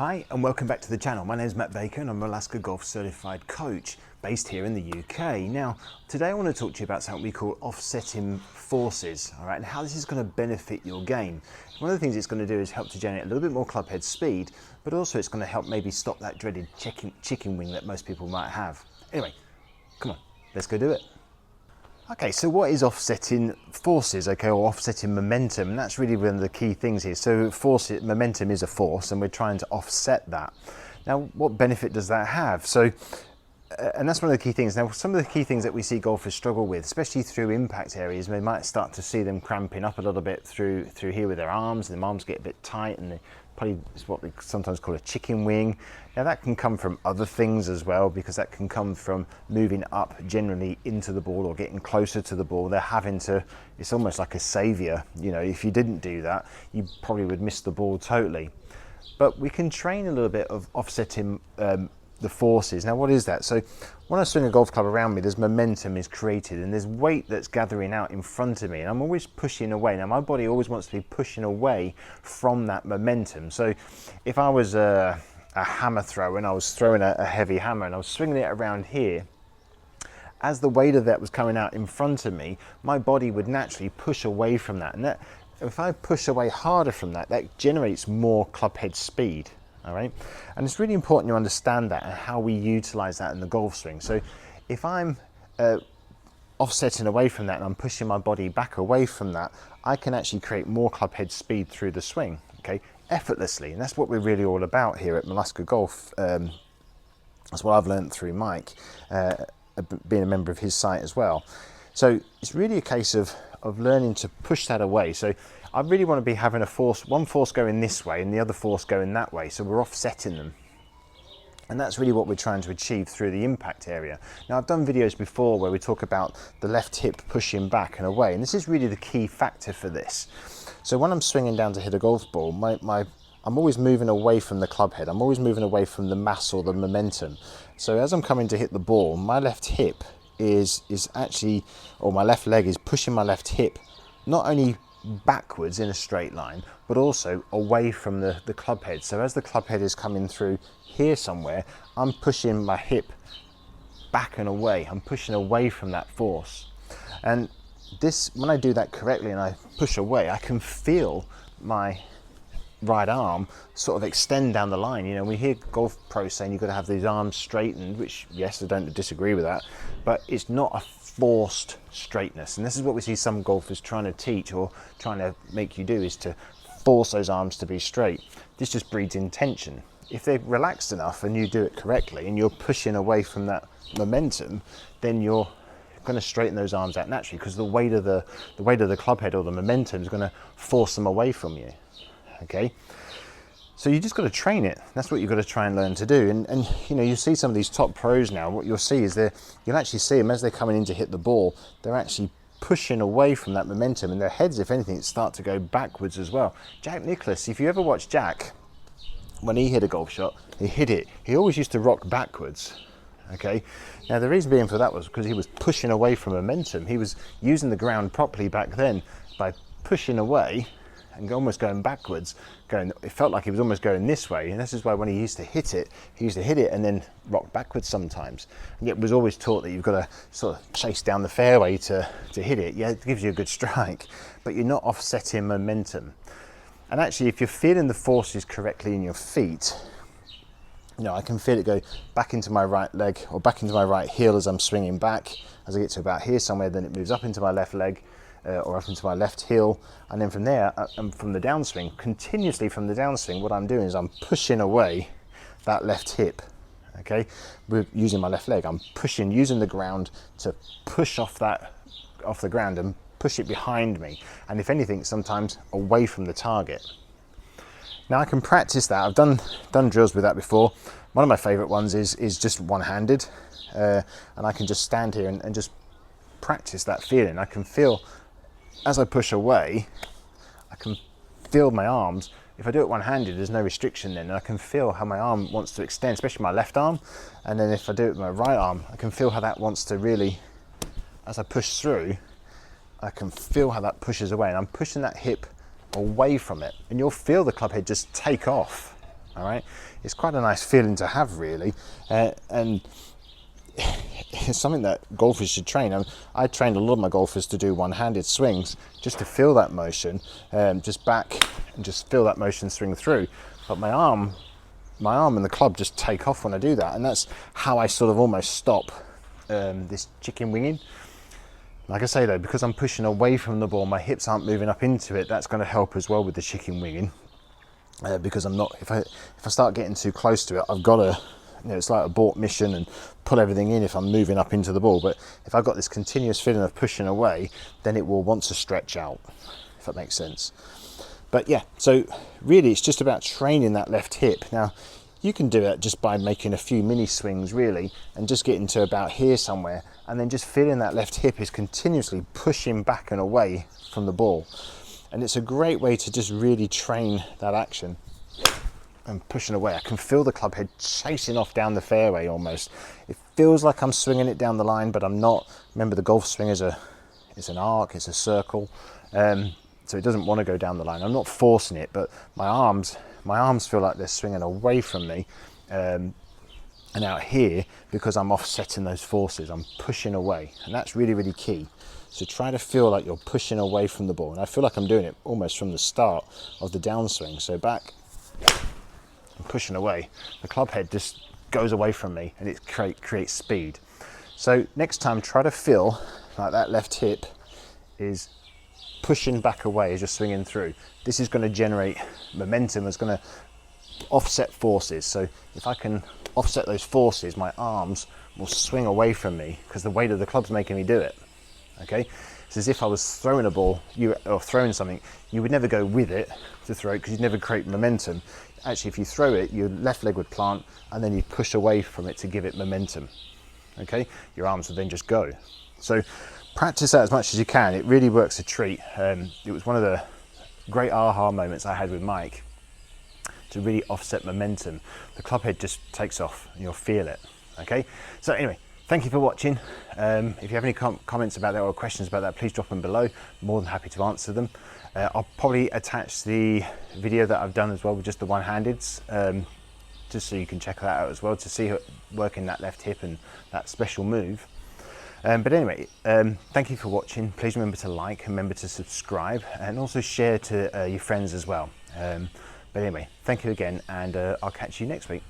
Hi and welcome back to the channel. My name is Matt Baker and I'm a Malaska Golf Certified Coach based here in the UK. Now, today I want to talk to you about something we call offsetting forces, all right, and how this is going to benefit your game. One of the things it's going to do is help to generate a little bit more club head speed, but also it's going to help maybe stop that dreaded chicken wing that most people might have. Anyway, come on, let's go do it. Okay, so what is offsetting forces, okay, or offsetting momentum? And that's really one of the key things here. So momentum is a force and we're trying to offset that. Now, what benefit does that have? So, and that's one of the key things. Now, some of the key things that we see golfers struggle with, especially through impact areas, we might start to see them cramping up a little bit through here with their arms, and the arms get a bit tight and they probably is what we sometimes call a chicken wing. Now that can come from other things as well, because that can come from moving up generally into the ball or getting closer to the ball. They're having to, it's almost like a savior. You know, if you didn't do that, you probably would miss the ball totally. But we can train a little bit of offsetting the forces. Now, what is that? So when I swing a golf club around me, there's momentum is created and there's weight that's gathering out in front of me, and I'm always pushing away. Now, my body always wants to be pushing away from that momentum. So if I was a hammer thrower and I was throwing a heavy hammer and I was swinging it around here, as the weight of that was coming out in front of me, my body would naturally push away from that. And that, if I push away harder from that, that generates more club head speed. All right, and it's really important you understand that and how we utilize that in the golf swing. So if I'm offsetting away from that and I'm pushing my body back away from that, I can actually create more club head speed through the swing, okay, effortlessly. And that's what we're really all about here at Malaska Golf. That's what I've learned through Mike, being a member of his site as well. So it's really a case of learning to push that away. So I really want to be having one force going this way and the other force going that way, so we're offsetting them. And that's really what we're trying to achieve through the impact area. Now, I've done videos before where we talk about the left hip pushing back and away, and this is really the key factor for this. So when I'm swinging down to hit a golf ball, I'm always moving away from the club head. I'm always moving away from the mass or the momentum. So as I'm coming to hit the ball, my left hip is actually, or my left leg is pushing my left hip, not only backwards in a straight line, but also away from the club head. So as the club head is coming through here somewhere, I'm pushing my hip back and away. I'm pushing away from that force. And this, when I do that correctly and I push away, I can feel my right arm sort of extend down the line. You know, we hear golf pros saying you've got to have these arms straightened, which, yes, I don't disagree with that, but it's not a forced straightness. And this is what we see some golfers trying to teach or trying to make you do, is to force those arms to be straight. This just breeds intention. If they're relaxed enough and you do it correctly and you're pushing away from that momentum, then you're going to straighten those arms out naturally, because the weight of the club head or the momentum is going to force them away from you. Okay, so you just got to train it. That's what you've got to try and learn to do. And you know, you see some of these top pros now, what you'll see is you'll actually see them as they're coming in to hit the ball, they're actually pushing away from that momentum, and their heads, if anything, start to go backwards as well. Jack Nicklaus, if you ever watch Jack, when he hit a golf shot, he always used to rock backwards. Okay, now the reason being for that was because he was pushing away from momentum. He was using the ground properly back then by pushing away and almost going backwards, it felt like he was almost going this way. And this is why when he used to hit it and then rock backwards sometimes. And yet was always taught that you've got to sort of chase down the fairway to hit it. Yeah, it gives you a good strike, but you're not offsetting momentum. And actually, if you're feeling the forces correctly in your feet, you know, I can feel it go back into my right leg or back into my right heel as I'm swinging back. As I get to about here somewhere, then it moves up into my left leg, or up into my left heel, and then from there, from the downswing, continuously from the downswing, what I'm doing is I'm pushing away that left hip, okay, using my left leg. I'm using the ground to push off the ground and push it behind me, and if anything, sometimes away from the target. Now I can practice that. I've done drills with that before. One of my favorite ones is just one-handed, and I can just stand here and just practice that feeling. I can feel, as I push away, I can feel my arms. If I do it one-handed, there's no restriction then, and I can feel how my arm wants to extend, especially my left arm. And then if I do it with my right arm, I can feel how that wants to really, as I push through, I can feel how that pushes away, and I'm pushing that hip away from it, and you'll feel the club head just take off. All right, it's quite a nice feeling to have, really, and it's something that golfers should train. I trained a lot of my golfers to do one-handed swings just to feel that motion, just back and just feel that motion swing through. But my arm and the club just take off when I do that, and that's how I sort of almost stop this chicken winging. Like I say though, because I'm pushing away from the ball, my hips aren't moving up into it. That's going to help as well with the chicken winging, because I'm not. If I start getting too close to it, I've got to. It's like abort mission and pull everything in if I'm moving up into the ball. But if I've got this continuous feeling of pushing away, then it will want to stretch out, if that makes sense. But yeah, so really it's just about training that left hip. Now, you can do it just by making a few mini swings, really, and just getting to about here somewhere, and then just feeling that left hip is continuously pushing back and away from the ball. And it's a great way to just really train that action. And pushing away, I can feel the club head chasing off down the fairway almost. It feels like I'm swinging it down the line, but I'm not. Remember, the golf swing is an arc, it's a circle, so it doesn't want to go down the line. I'm not forcing it, but my arms feel like they're swinging away from me, and out here, because I'm offsetting those forces, I'm pushing away, and that's really, really key. So try to feel like you're pushing away from the ball, and I feel like I'm doing it almost from the start of the downswing. So back, pushing away, the club head just goes away from me, and it creates speed. So next time, try to feel like that left hip is pushing back away as you're swinging through. This is going to generate momentum, it's going to offset forces. So if I can offset those forces, my arms will swing away from me because the weight of the club's making me do it. Okay, it's as if I was throwing a ball, or throwing something, you would never go with it to throw it because you'd never create momentum. Actually, if you throw it, your left leg would plant and then you push away from it to give it momentum. Okay, your arms would then just go. So practice that as much as you can. It really works a treat. It was one of the great aha moments I had with Mike to really offset momentum. The club head just takes off and you'll feel it. Okay, so anyway, thank you for watching. If you have any comments about that or questions about that, please drop them below. More than happy to answer them. I'll probably attach the video that I've done as well with just the one-handeds, just so you can check that out as well to see working that left hip and that special move. But anyway, thank you for watching. Please remember to like, remember to subscribe, and also share to your friends as well. But anyway, thank you again, and I'll catch you next week.